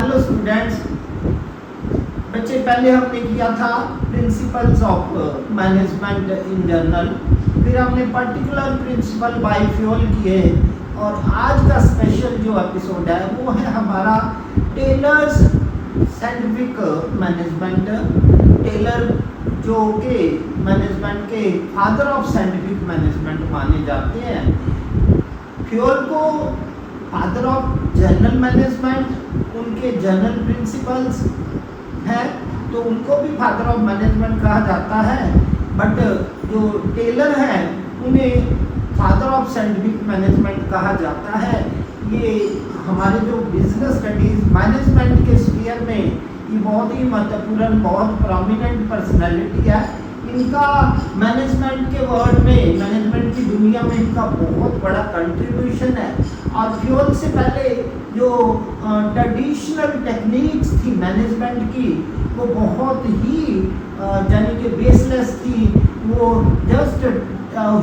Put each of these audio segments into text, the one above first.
Hello students, बच्चे पहले हमने किया था principles of management in general, फिर हमने पर्टिकुलर प्रिंसिपल बायोफ्यूल किए और आज का स्पेशल जो एपिसोड है वो है हमारा टेलर्स साइंटिफिक मैनेजमेंट। टेलर जो कि मैनेजमेंट के फादर ऑफ साइंटिफिक मैनेजमेंट माने जाते हैं, फ्यूल को फादर ऑफ जनरल मैनेजमेंट, उनके जनरल प्रिंसिपल्स हैं तो उनको भी फादर ऑफ मैनेजमेंट कहा जाता है। बट जो टेलर हैं उन्हें फादर ऑफ साइंटिफिक मैनेजमेंट कहा जाता है। ये हमारे जो बिजनेस स्टडीज मैनेजमेंट के स्फीयर में ये बहुत ही महत्वपूर्ण, बहुत प्रोमिनेंट पर्सनैलिटी है। इनका मैनेजमेंट के वर्ल्ड में, मैनेजमेंट की दुनिया में इनका बहुत बड़ा कंट्रीब्यूशन है। और फ्यूल से पहले जो ट्रेडिशनल टेक्निक्स थी मैनेजमेंट की वो बहुत ही यानी कि बेसलेस थी। वो जस्ट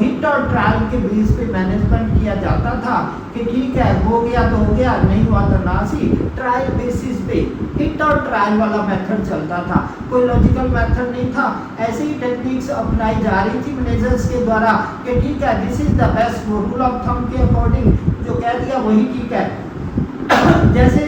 हिट और ट्रायल के बेस पे मैनेजमेंट किया जाता था कि ठीक है हो गया तो हो गया, नहीं हुआ तो ना सी। ट्रायल बेसिस पे हिट और ट्रायल वाला मेथड चलता था, कोई लॉजिकल मेथड नहीं था। ऐसे ही टेक्निक्स अपनाई जा रही थी मैनेजर्स के द्वारा कि ठीक है दिस इज द बेस्ट, वो रूल ऑफ थंब के अकॉर्डिंग जो कह दिया वही ठीक है। जैसे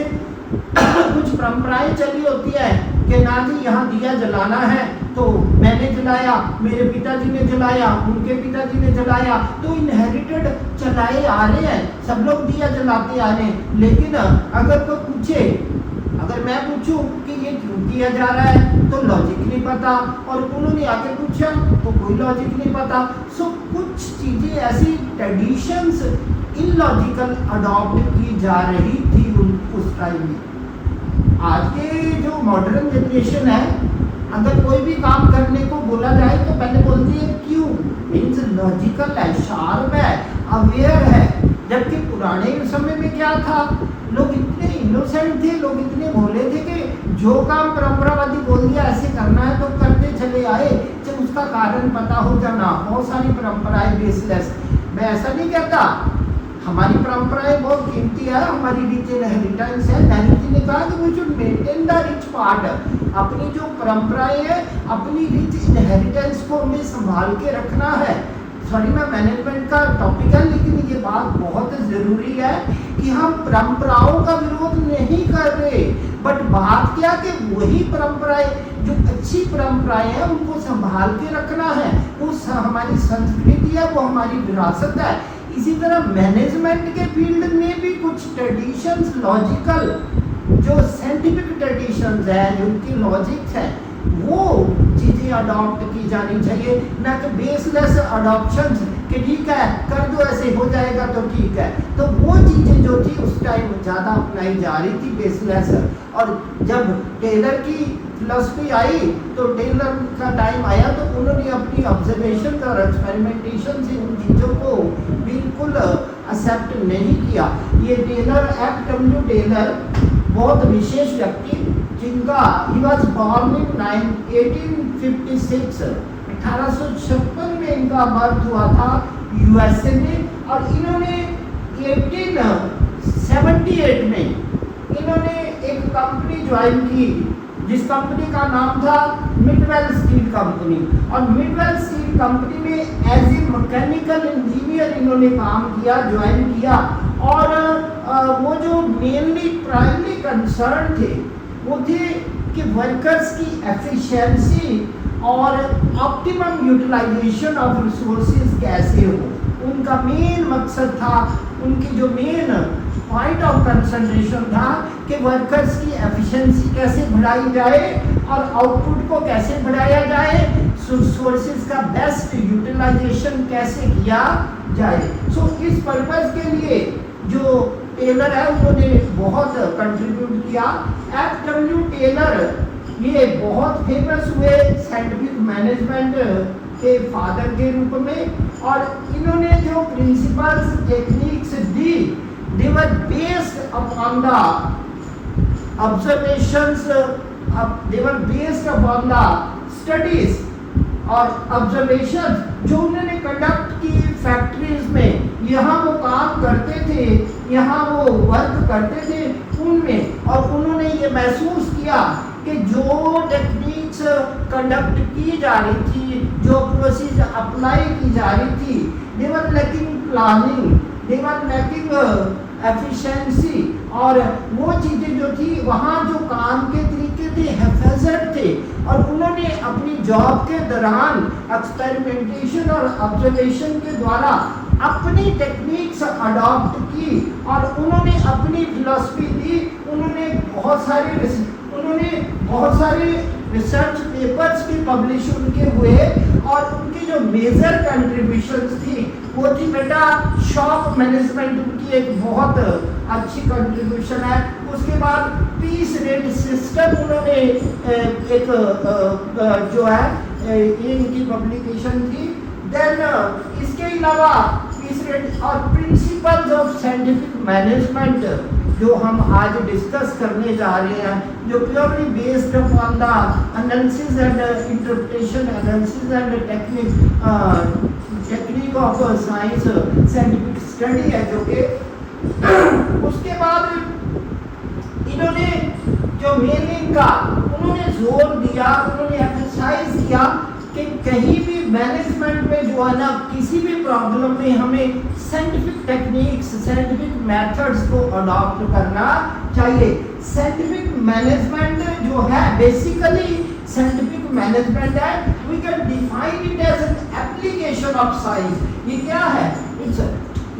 कुछ परंपराएं चली होती है कि ना जी यहाँ दिया जलाना है तो मैंने जलाया, मेरे पिताजी ने जलाया, उनके पिताजी ने जलाया, तो इनहेरिटेड चलाए आ रहे हैं, सब लोग दिया जलाते आ रहे हैं। लेकिन अगर कोई पूछे, अगर मैं पूछूं कि ये क्यों किया जा रहा है तो लॉजिक नहीं पता, और उन्होंने आगे पूछा तो कोई लॉजिक नहीं पता। सो कुछ चीजें ऐसी ट्रेडिशंस इलॉजिकल अडॉप्ट की जा रही थी उस टाइम में। आज के जो मॉडर्न जनरेशन है, अगर कोई भी काम करने को बोला जाए तो पहले बोलती है क्यों, मीन्स लॉजिकल है, शार्प है, अवेयर है। जबकि पुराने समय में क्या था, लोग इतने इनोसेंट थे, लोग इतने भोले थे कि जो काम परंपरावादी बोल दिया ऐसे करना है तो करते चले आए, चाहे उसका कारण पता हो या ना। बहुत सारी परंपराएं बेसलेस। मैं ऐसा नहीं कहता, हमारी परंपराएं बहुत कीमती है, हमारी रिच इनहेरिटेंस है। नेहरू जी ने कहा कि we should maintain the rich part. अपनी जो परंपराएं हैं, अपनी रिच इनहेरिटेंस को हमें संभाल के रखना है। सॉरी मैं मैनेजमेंट का टॉपिक है, लेकिन ये बात बहुत जरूरी है कि हम परंपराओं का विरोध नहीं कर रहे, बट बात क्या कि वही परंपराएं जो अच्छी परंपराएं हैं उनको संभाल के रखना है। वो हमारी संस्कृति है, वो हमारी विरासत है। इसी तरह मैनेजमेंट के फील्ड में भी कुछ ट्रेडिशंस, लॉजिकल जो साइंटिफिक ट्रेडिशंस है, जो उनकी लॉजिक्स है, वो चीजें अडॉप्ट की जानी चाहिए, ना कि बेसलेस अडॉप्शंस कि ठीक है कर दो ऐसे हो जाएगा तो ठीक है। तो वो चीजें जो थी उस टाइम ज्यादा अपनाई जा रही थी, बेसलेस। और जब टेलर की फिलॉसफी आई तो टेलर का टाइम आया तो उन्होंने अपनी ऑब्जर्वेशन और एक्सपेरिमेंटेशन से उन चीज़ों को बिल्कुल एक्सेप्ट नहीं किया। ये टेलर, F.W. टेलर, बहुत विशेष व्यक्ति जिनका ही वॉज बॉर्न इन 1856, 1856 में इनका बर्थ हुआ था USA में। और इन्होंने 1878 में इन्होंने एक कंपनी ज्वाइन की जिस कंपनी का नाम था मिडवेल स्टील कंपनी। और मिडवेल स्टील कंपनी में एज ए मैकेनिकल इंजीनियर इन्होंने काम किया, ज्वाइन किया। और वो जो मेनली प्राइमरी कंसर्न थे वो थे कि वर्कर्स की एफिशिएंसी और ऑप्टिमम यूटिलाइजेशन ऑफ रिसोर्सेज कैसे हो। उनका मेन मकसद था, उनकी जो मेन पॉइंट ऑफ कंसंट्रेशन था कि वर्कर्स की एफिशिएंसी कैसे बढ़ाई जाए और आउटपुट को कैसे बढ़ाया जाए, रिसोर्सेज का बेस्ट यूटिलाइजेशन कैसे किया जाए। सो इस पर्पस के लिए जो टेलर है उन्होंने बहुत कंट्रीब्यूट किया। F.W. टेलर ये बहुत फेमस हुए साइंटिफिक मैनेजमेंट के फादर के रूप में। और इन्होंने जो principles, techniques the, they were based upon the observations, they were based upon the studies और ऑब्जर्वेशन जो उन्होंने कंडक्ट की फैक्ट्रीज में, यहाँ वो काम करते थे, यहाँ वो वर्क करते थे, जुनून में, और उन्होंने ये महसूस किया कि जो टेक्निक्स कंडक्ट की जा रही थी, जो प्रोसेस अप्लाई की जा रही थी, दे वर लैकिंग प्लानिंग, दे वर लैकिंग एफिशिएंसी, और वो चीज़ें जो थी वहाँ जो काम के तरीके थे हेफाजत थे, और उन्होंने अपनी जॉब के दौरान एक्सपेरिमेंटेशन और ऑब्जर्वेशन के द्वारा अपनी टेक्निक्स अडॉप्ट की, और उन्होंने अपनी फिलॉसफी दी। उन्होंने बहुत सारे रिसर्च पेपर्स भी पब्लिश उनके हुए, और उनकी जो मेजर कंट्रीब्यूशंस थी वो थी बेटा शॉप मैनेजमेंट, उनकी एक बहुत अच्छी कंट्रीब्यूशन है। उसके बाद पीस रेट सिस्टम उन्होंने एक जो है ये इनकी पब्लिकेशन थी। देन इसके अलावा पीस रेट और प्रिंसिपल्स ऑफ साइंटिफिक मैनेजमेंट जो हम आज डिस्कस करने जा रहे हैं, जो purely based upon the analysis and interpretation, analysis and technique of science, scientific study है जो कि उसके बाद इन्होंने जो मेनली इनका उन्होंने जोर दिया, उन्होंने एक्सरसाइज किया कि कहीं भी मैनेजमेंट में जो है ना किसी भी प्रॉब्लम में हमें साइंटिफिक टेक्निक्स, साइंटिफिक मेथड्स को अडॉप्ट करना चाहिए। साइंटिफिक मैनेजमेंट जो है बेसिकली साइंटिफिक मैनेजमेंट है, we can define it as an application of science. ये क्या है?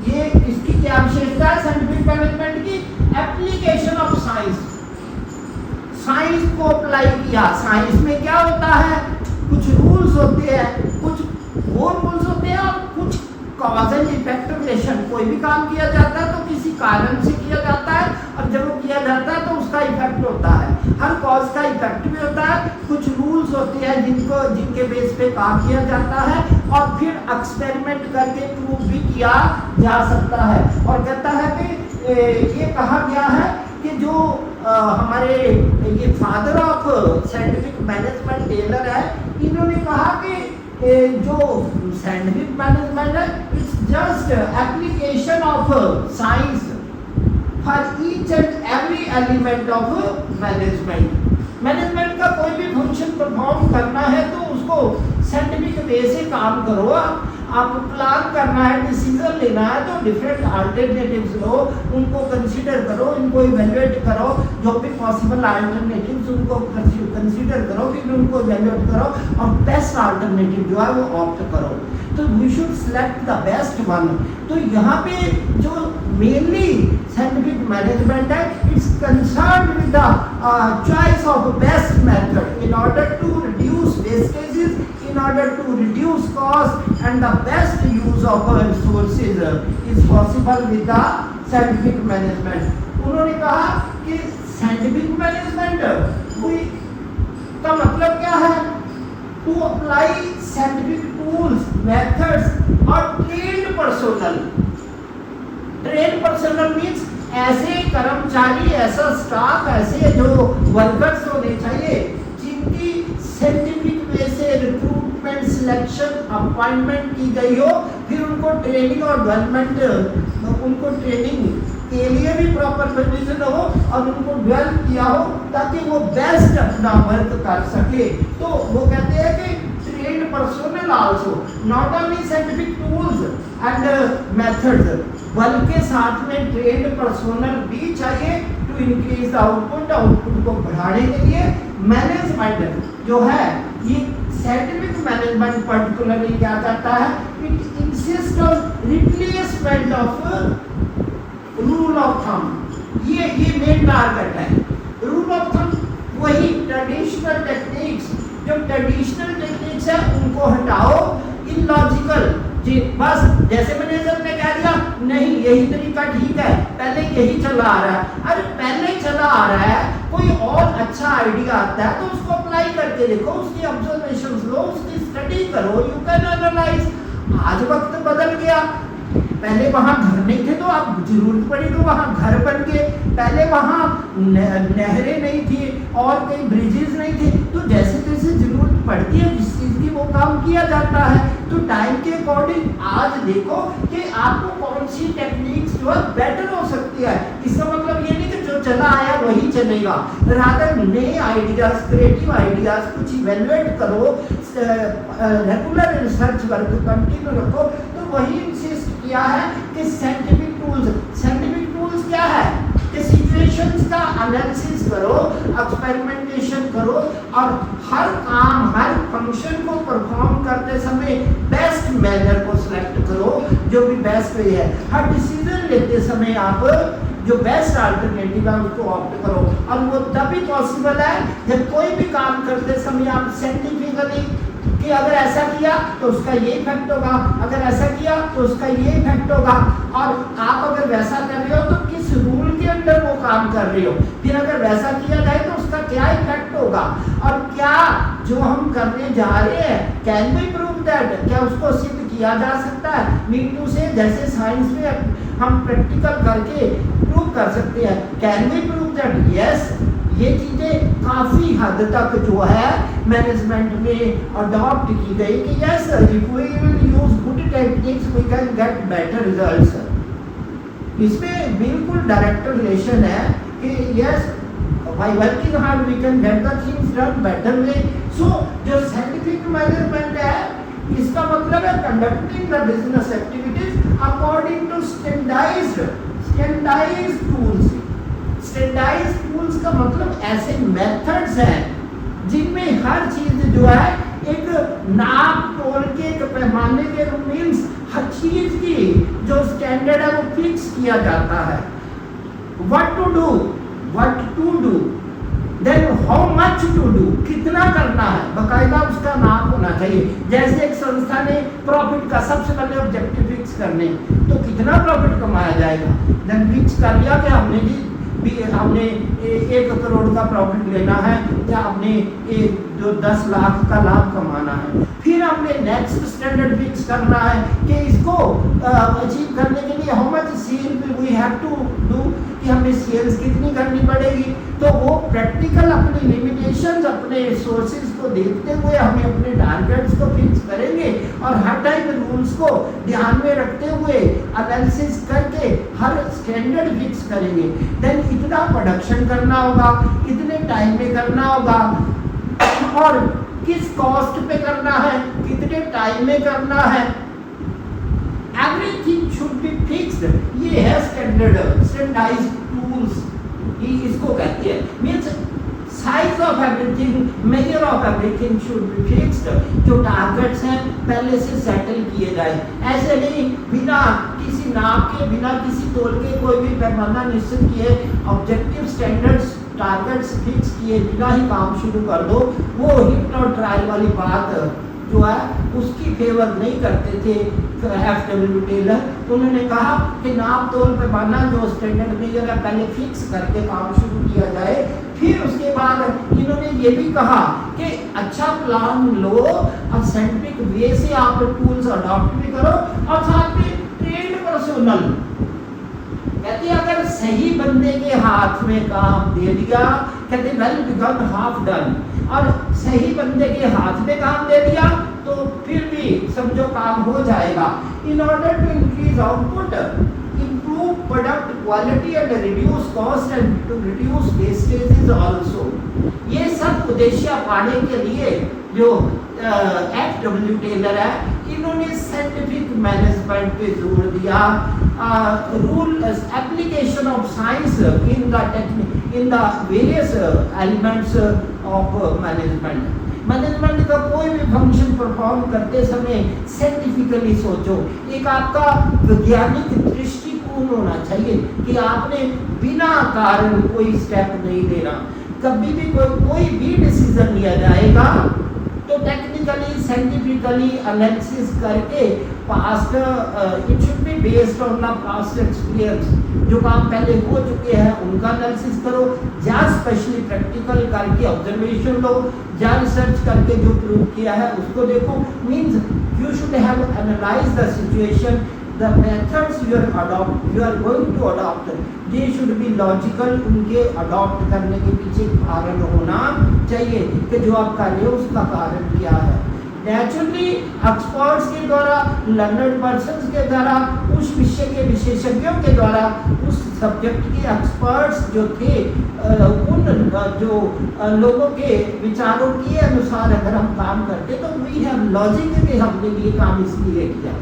ये इसकी क्या विशेषता है साइंटिफिक मैनेजमेंट की? Application of science. साइंस को अप्लाई किया। साइंस में क्या होता है? कुछ रूल्स होते हैं, कुछ वो रूल्स होते हैं और कुछ कॉज एंड इफेक्ट रिलेशन। कोई भी काम किया जाता है तो किसी कारण से किया जाता है, और जब वो किया जाता है तो उसका इफेक्ट होता है। हर कॉज का इफेक्ट भी होता है। कुछ रूल्स होते हैं जिनके बेस पे काम किया जाता है, और फिर एक्सपेरिमेंट करके प्रूव भी किया जा सकता है। और कहता है कि ये कहा गया है कि जो हमारे ये father of scientific management Taylor है, इन्होंने कहा कि जो साइंटिफिक मैनेजमेंट है it's just application of science for each and every element of management. Management का कोई भी फंक्शन परफॉर्म करना है तो उसको साइंटिफिक वे से काम करो। आप प्लान करना है, डिसीजन लेना है तो डिफरेंट अल्टरनेटिव्स लो, उनको कंसीडर करो, इनको इवेल्युएट करो, जो भी पॉसिबल अल्टरनेटिव्स उनको कंसीडर करो, फिर उनको इवेल्युएट करो और बेस्ट अल्टरनेटिव जो है वो ऑप्ट करो। तो we should select the best one. तो यहाँ पे जो मेनली साइंटिफिक मैनेजमेंट है, it's concerned with the choice of best method in order to reduce wastages, in order to reduce cost, and the best use of resources is possible with the scientific management। उन्होंने कहा कि scientific management का मतलब क्या है? To apply scientific tools, methods और trained personnel. Trained personnel means ऐसे कर्मचारी, ऐसा स्टाफ, ऐसे जो वर्कर्स होने चाहिए जिनकी साइंटिफिक वे से रिक्रूटमेंट, सिलेक्शन, अपॉइंटमेंट की गई हो, फिर उनको ट्रेनिंग और डेवलपमेंट, उनको ट्रेनिंग के लिए भी प्रॉपर प्रोविजन हो और उनको डेवलप किया हो ताकि वो बेस्ट अपना वर्क कर सके। तो वो कहते हैं कि trained personnel also, not only scientific tools and methods, बल्कि साथ में ट्रेन्ड पर्सोनल भी चाहिए to increase the output. Output को बढ़ाने के लिए मैनेजमेंट जो है, ये साइंटिफिक मैनेजमेंट पर्टिकुलरली क्या करता है? It insist on replacement of rule of thumb. ये मेन टारगेट है। रूल ऑफ थंब वही ट्रेडिशनल टेक्निक्स, जो ट्रेडिशनल टेक्निक्स है उनको हटाओ। इलॉजिकल जी, बस जैसे मैनेजर ने कह दिया नहीं यही तरीका ठीक है, पहले यही चला आ रहा है। अरे पहले चला आ रहा है, कोई और अच्छा आइडिया आता है तो उसको अप्लाई करके देखो, उसकी ऑब्जर्वेशंस लो, उसकी स्टडी करो, यू कैन एनालाइज। आज वक्त बदल गया, पहले वहाँ घर नहीं थे तो अब जरूरत पड़ी तो वहाँ घर बन गए। पहले वहाँ नहरें नहीं थी और कई ब्रिजेस नहीं थे, तो जैसे जैसे जरूरत पड़ती है जिस चीज़ की वो काम किया जाता है। तो टाइम के अकॉर्डिंग आज देखो कि आपको कौन सी टेक्निक्स जो है बेटर हो सकती है। इसका मतलब ये नहीं कि जो चला आया वही चलेगा। रादर नए आइडियाज, क्रिएटिव आइडियाज कुछ इवेल्युएट करो, रेगुलर रिसर्च वर्क कंटिन्यू रखो। तो वही इंसिस्ट किया है कि साइंटिफिक टूल्स क्या है कि सिचुएशंस का एनालिसिस करो, एक्सपेरिमेंटेशन करो और हर काम, हर फंक्शन को परफॉर्म करते समय बेस्ट मैनर को सिलेक्ट करो, जो भी बेस्ट वे है। हर डिसीजन लेते समय आप जो बेस्ट अल्टरनेटिव है उसको ऑप्ट करो। और वो तभी पॉसिबल है जब कोई भी काम करते समय आप साइंटिफिकली कि अगर ऐसा किया तो उसका ये इफेक्ट होगा, अगर ऐसा किया तो उसका ये इफेक्ट होगा, और आप अगर वैसा कर रहे हो तो किस रूल के अंदर वो काम कर रहे हो, फिर अगर वैसा किया जाए तो उसका क्या इफेक्ट होगा, और क्या जो हम करने जा रहे हैं कैन वी प्रूव दैट, क्या उसको सिद्ध किया जा सकता है। मीन टू से जैसे साइंस में हम प्रैक्टिकल करके प्रूव कर सकते हैं, can we prove that, yes. ये चीजें काफी हद तक जो है मैनेजमेंट में अडॉप्ट की गई कि yes if we will use good techniques we can get better results. इसमें बिल्कुल डायरेक्ट रिलेशन है कि yes by working hard we can get the things done better way. So जो साइंटिफिक मैनेजमेंट है इसका मतलब है conducting the business activities according to standardised tools. Standardised tools का मतलब ऐसे मेथड्स हैं जिनमें हर चीज जो है एक नाप तोल के, एक पैमाने के मीन्स हर चीज की जो स्टैंडर्ड है वो फिक्स किया जाता है। What to do, then how much to do, कितना करना है, बकायदा उसका नाम होना चाहिए। जैसे एक संस्था ने प्रॉफिट का सबसे पहले ऑब्जेक्टिव फिक्स करने, तो कितना प्रॉफिट कमाया जाएगा, देन फिक्स कर लिया कि हमने 1 करोड़ का प्रॉफिट लेना है या हमने 10 लाख का लाभ कमाना है। फिर हमने नेक्स्ट स्टैंडर्ड फिक्स करना है कि इसको अचीव करने के लिए how much sale we have to do, कि हमें सेल्स कितनी करनी पड़ेगी। तो वो प्रैक्टिकल अपनी लिमिटेशंस, अपने सोर्सेज को देखते हुए हमें अपने टारगेट्स को फिक्स करेंगे और हर टाइम रूल्स को ध्यान में रखते हुए एनालिसिस करके हर स्टैंडर्ड फिक्स करेंगे। देन इतना प्रोडक्शन करना होगा, इतने टाइम में करना होगा और किस कॉस्ट पे करना है, कितने टाइम में करना है, एवरीथिंग शुड बी फिक्स्ड। ये है स्टैंडर्डाइज्ड टूल्स, ये इसको कहते हैं। Means size of everything, measure of everything should be fixed. जो टारगेट्स हैं पहले से सेटल किए जाए, ऐसे नहीं बिना किसी नाप के, बिना किसी तोल के, कोई भी पैमाना निश्चित किए, ऑब्जेक्टिव स्टैंडर्ड्स टारगेट्स फिक्स किए बिना ही काम शुरू कर दो। वो हिट और ट्रायल वाली बात जो है उसकी फेवर नहीं करते थे FW टेलर। उन्होंने कहा कि नाप तोल पैमाना जो स्टैंडर्ड मेजर है पहले फिक्स करके काम शुरू किया जाए। फिर उसके बाद इन्होंने ये भी कहा कि अच्छा प्लान लो और साइंटिफिक वे से आप टूल्स अडॉप्ट भी करो और साथ में ट्रेंड पर्सनल। कहते अगर सही बंदे के हाथ में काम दे दिया, कहते वेल बिगन हाफ डन, और सही बंदे के हाथ में काम दे दिया तो फिर भी समझो काम हो जाएगा। In order to increase output, improve product quality and reduce cost and to reduce wastages also। ये सब उद्देश्य पाने के लिए जो FW टेलर है इन्होंने साइंटिफिक मैनेजमेंट पे जोर दिया। Rule application of science in the various elements of management का कोई भी फंक्शन परफॉर्म करते समय साइंटिफिकली सोचो। एक आपका वैज्ञानिक दृष्टिकोण होना चाहिए कि आपने बिना कारण कोई स्टेप नहीं लेना। कभी भी कोई भी डिसीजन लिया जाएगा तो टेक्निकली साइंटिफिकली एनालिसिस करके past it should be based on the past experience. जो काम पहले हो चुके हैं उनका एनालिसिस करो, या स्पेशली प्रैक्टिकल करके ऑब्जर्वेशन लो, या रिसर्च करके जो प्रूव किया है उसको देखो। Means you should have analyse the situation, the methods you are going to adopt, they should be logical। उनके अडॉप्ट करने के पीछे कारण होना चाहिए कि जो आप कर रहे हो उसका कारण क्या है। नेचुरली एक्सपर्ट्स के द्वारा, लर्नड पर्सन्स के द्वारा, उस विषय के विशेषज्ञों के द्वारा, उस सब्जेक्ट के एक्सपर्ट्स जो थे उन जो लोगों के विचारों के अनुसार अगर हम काम करते तो वी हैव लॉजिक कि हमने ये काम इसलिए किया,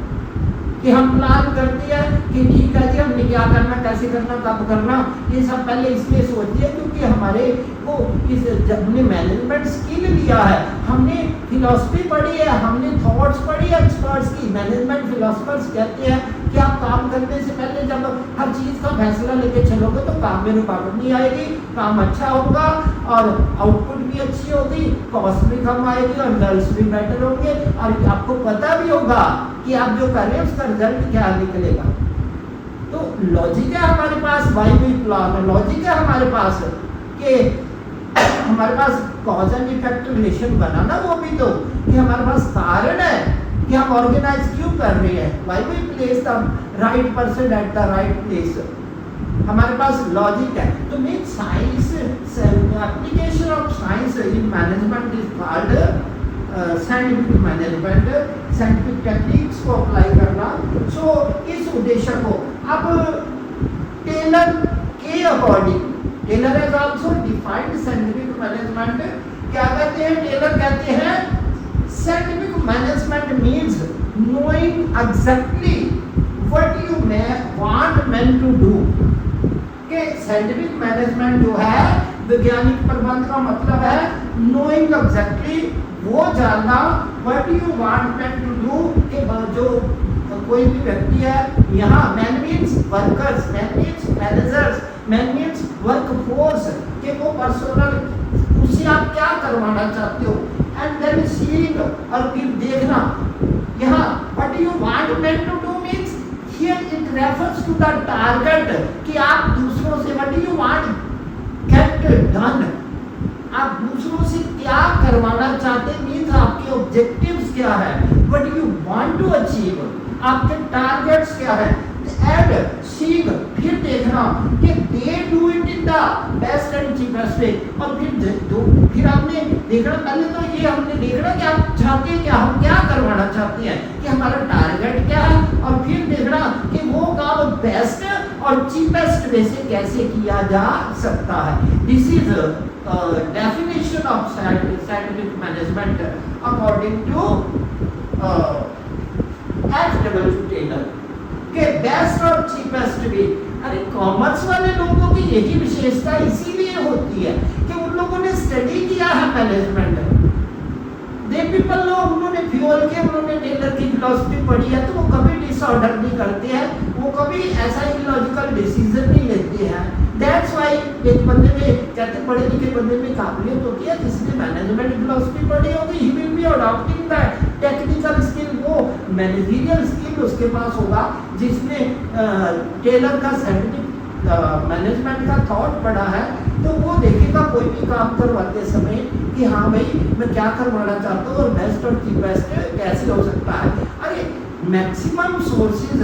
कि हम प्लान करते हैं कि ठीक है जी हमने क्या करना, कैसे करना, कब करना, ये सब पहले इसलिए सोचते हैं क्योंकि हमारे को इस जब हमने मैनेजमेंट स्किल लिया है, हमने फिलॉसफी पढ़ी है, हमने थॉट्स पढ़ी है एक्सपर्ट्स की। मैनेजमेंट फिलोसफर्स कहते हैं कि आप काम करने से पहले जब हर चीज़ का फैसला लेके चलोगे तो काम में रुकावट नहीं आएगी, काम अच्छा होगा और आउटपुट भी अच्छी होगी, कॉस्ट भी कम आएगी और रिजल्ट्स भी बेटर होंगे, और आपको पता भी होगा कि आप जो कर रहे हैं उसका रिजल्ट क्या निकलेगा। तो लॉजिक है हमारे पास, वाई वी प्लान, लॉजिक है हमारे पास कि हमारे पास कॉज एंड इफेक्ट रिलेशन बना ना, वो भी तो कि हमारे पास कारण है कि हम ऑर्गेनाइज क्यों कर रहे हैं, why we place the right person at the right place, हमारे पास लॉजिक है। तो mean science, application of science in management is called scientific management, scientific techniques को अप्लाई करना। सो इस उद्देश्य को अब टेलर के according, Taylor has also defined scientific management. क्या कहते हैं टेलर? कहते हैं scientific management means knowing exactly what you may want man to do. कि साइंटिफिक मैनेजमेंट जो है, वैज्ञानिक प्रबंध का मतलब है नोइंग एग्जैक्टली, वो जानना, what you want man to do, कि जो कोई भी व्यक्ति है यहाँ, man means workers, man means managers, man means work force, कि वो पर्सनल उससे आप क्या करवाना चाहते हो, एंड देन सीइंग, और फिर देखना। यहाँ what you want man to do means here it refers to the target, कि आप दूसरों से what you want get done, आप दूसरों से क्या करवाना चाहते हैं, मीन्स आपके ऑब्जेक्टिव्स क्या है, what you want to achieve, आपके टारगेट्स क्या है, एंड सीइंग, फिर देखना कि they do it in the best and cheapest way, और फिर आपने देखना, पहले तो ये हमने देखना कि आप चाहते हैं क्या, हम क्या करवाना चाहते हैं, कि हमारा टारगेट क्या है, और फिर देखना कि वो काम बेस्ट और चीपेस्ट वे से कैसे किया जा सकता है। This is definition of scientific management according to H.W. Taylor के बेस्ट और चीपेस्ट वे। अरे कॉमर्स वाले लोगों की यही विशेषता इसीलिए होती है कि उन लोगों ने स्टडी किया है मैनेजमेंट, दे पीपल नो, उन्होंने फ्यूल के, उन्होंने टेलर की फिलॉसफी पढ़ी है, तो वो कभी डिसऑर्डर नहीं करते हैं, वो कभी ऐसा इलॉजिकल डिसीजन नहीं लेते हैं। दैट्स व्हाई एक बंदे में, कहते पढ़े लिखे बंदे में काबिलियत होती है, जिसने मैनेजमेंट फिलॉसफी पढ़ी होगी, he will be adopting the technical skill, वो मैनेजरियल स्किल उसके पास होगा। जिसने टेलर का साइंटिफिक मैनेजमेंट का थॉट पढ़ा है, तो वो देखेगा कोई भी काम करवाते समय कि हाँ भाई मैं क्या करवाना चाहता हूँ और बेस्ट और चीपेस्ट कैसे हो सकता है। अरे मैक्सिमम सोर्सेज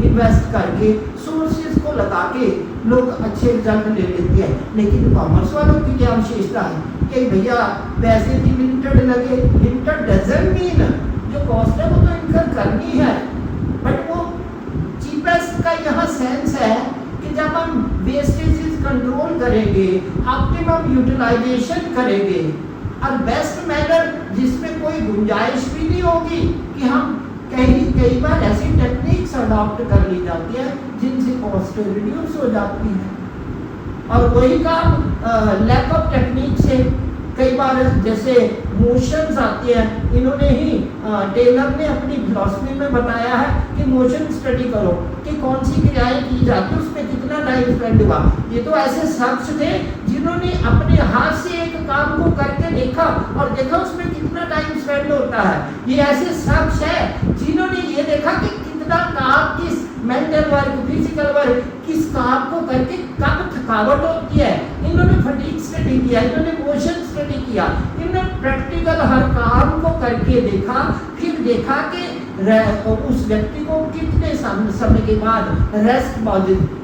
इन्वेस्ट करके, सोर्सेज को लगा के लोग अच्छे रिजल्ट ले लेते हैं, लेकिन कॉमर्स वालों की क्या विशेषता है कि भैया पैसे भी लिमिटेड लगे, लिमिटेड डजंट मीन जो कॉस्ट है वो तो इनकर करनी है, बट वो चीपेस्ट का यहाँ सेंस है कि जब हम वेस्टेजेस कंट्रोल करेंगे, ऑप्टिमम यूटिलाइजेशन करेंगे, और बेस्ट मैनर जिसमें कोई गुंजाइश भी नहीं होगी कि हम कई बार ऐसी टेक्निक्स अडॉप्ट कर ली जाती है जिनसे कॉस्ट रिड्यूस हो जाती है, और वही काम लैक ऑफ टेक्निक से कई बार जैसे मोशंस आते हैं, इन्होंने ही टेलर ने अपनी फिलॉसफी में बताया है कि मोशन स्टडी करो कि कौन सी क्रियाएं की जाती है, उसमें कितना टाइम स्पेंड हुआ। ये तो ऐसे शख्स थे जिन्होंने अपने हाथ से एक काम को करके देखा और देखा उसमें कितना टाइम स्पेंड होता है। ये ऐसे शख्स है जिन्होंने ये देखा कि कितना काम, किस मेंटल वर्क, फिजिकल वर्क, किस काम को करके कब थकावट होती है। इन्होंने फटीग स्टडी किया, इन्होंने मोशन स्टडी किया, इन्होंने प्रैक्टिकल हर काम को करके देखा, फिर देखा कि उस व्यक्ति को कितने समय के बाद रेस्ट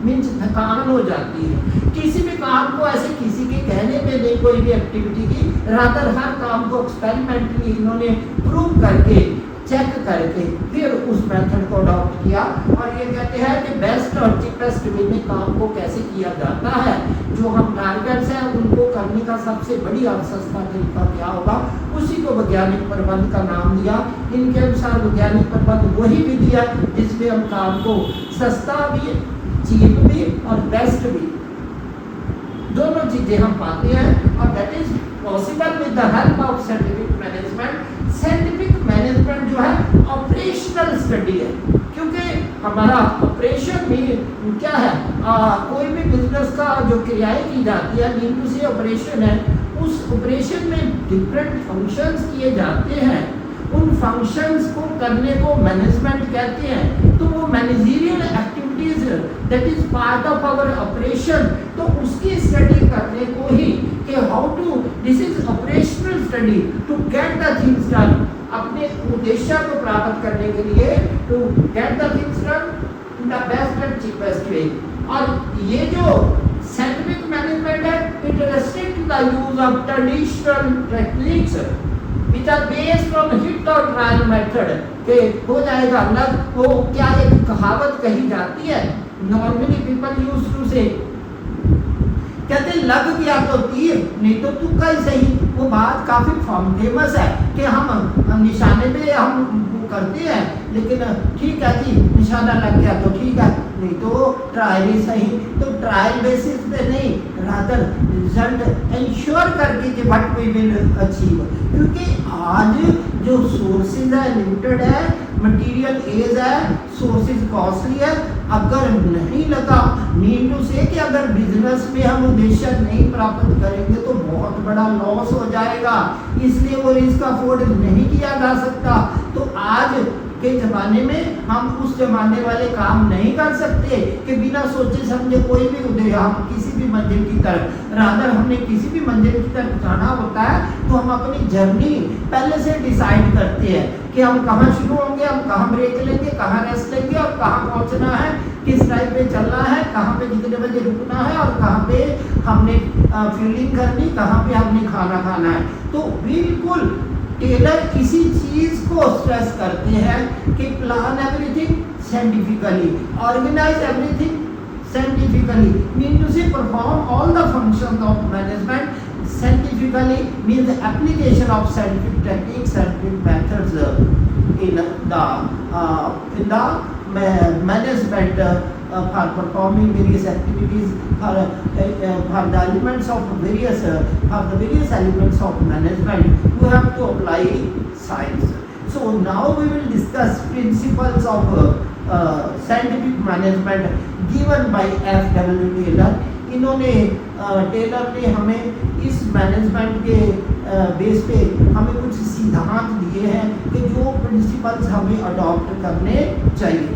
मीन्स थकान हो जाती है। किसी भी काम को ऐसे किसी के कहने पे नहीं कोई भी एक्टिविटी की, रादर हर काम को एक्सपेरिमेंटली इन्होंने प्रूव करके चेक करके फिर उस मेथड को अडॉप्ट किया और ये कहते हैं कि बेस्ट और चीपेस्ट वे में काम को कैसे किया जाता है। जो हम टारगेट्स हैं उनको करने का सबसे बढ़िया और सस्ता तरीका क्या होगा, उसी को वैज्ञानिक प्रबंध का नाम दिया। इनके अनुसार वैज्ञानिक प्रबंध वही विधि है जिसमें हम काम को सस्ता भी, चीप भी और बेस्ट भी दोनों चीजें हम पाते हैं और that is possible with the help of scientific management. Scientific management जो है ऑपरेशनल स्टडी है, क्योंकि हमारा ऑपरेशन में क्या है, कोई भी बिजनेस का जो क्रियाएं की जाती है मीन टू से ऑपरेशन है, उस ऑपरेशन में डिफरेंट फंक्शंस किए जाते हैं। उन फंक्शंस को करने को मैनेजमेंट कहते हैं। तो वो managerial activities that is part of our operation, तो उसकी स्टडी करने को ही कि how to this is operational study to get the things done, अपने उद्देश्य को प्राप्त करने के लिए to get the things done in the best and cheapest way. और ये जो साइंटिफिक मैनेजमेंट है it restrict the use of traditional techniques which are based on hit or trial method के हो जाएगा अलग। वो क्या एक कहावत कही जाती है, नॉर्मली पीपल यूज टू से, कहते लग गया तो तीर नहीं तो तुक्का ही सही। वो बात काफी फेमस है कि हम निशाने पे हम करते हैं, लेकिन ठीक है जी निशाना लग गया तो ठीक है, नहीं तो ट्रायल ही सही। तो ट्रायल बेसिस पे नहीं, रादर रिजल्ट इंश्योर करके कि व्हाट वी विल अचीव। क्योंकि आज जो सोर्सेज है लिमिटेड है, मटेरियल एज है, सोर्सेज कॉस्टली है। अगर नहीं लगा मीन टू से कि अगर बिजनेस में हम उद्देश्य नहीं प्राप्त करेंगे तो बहुत बड़ा लॉस हो जाएगा, इसलिए वो रिस्क अफोर्ड नहीं किया जा सकता। तो आज के ज़माने में हम उस ज़माने वाले काम नहीं कर सकते कि बिना सोचे समझे कोई भी उद्देश्य हम किसी भी मंजिल की तरफ, रादर हमने किसी भी मंजिल की तरफ जाना होता है तो हम अपनी जर्नी पहले से डिसाइड करते हैं कि हम कहाँ शुरू होंगे, हम कहाँ ब्रेक लेंगे, कहाँ रेस्ट लेंगे और कहाँ पहुँचना है, किस टाइम पे चलना है, कहाँ पे कितने बजे रुकना है और कहाँ पे हमने फील्डिंग करनी, कहाँ पे हमने खाना खाना है। तो बिल्कुल टेलर इसी चीज को स्ट्रेस करते हैं कि plan everything scientifically, organise everything scientifically, mean to say perform all the functions of management scientifically, mean the application of scientific techniques, scientific methods in the management for performing various activities for the elements of various for the various elements of management you have to apply science. So now we will discuss principles of scientific management given by F.W. Taylor. इन्होंने Taylor ने हमें इस management के base पे हमें कुछ सिद्धांत दिए हैं कि जो प्रिंसिपल्स हमें अडॉप्ट करने चाहिए।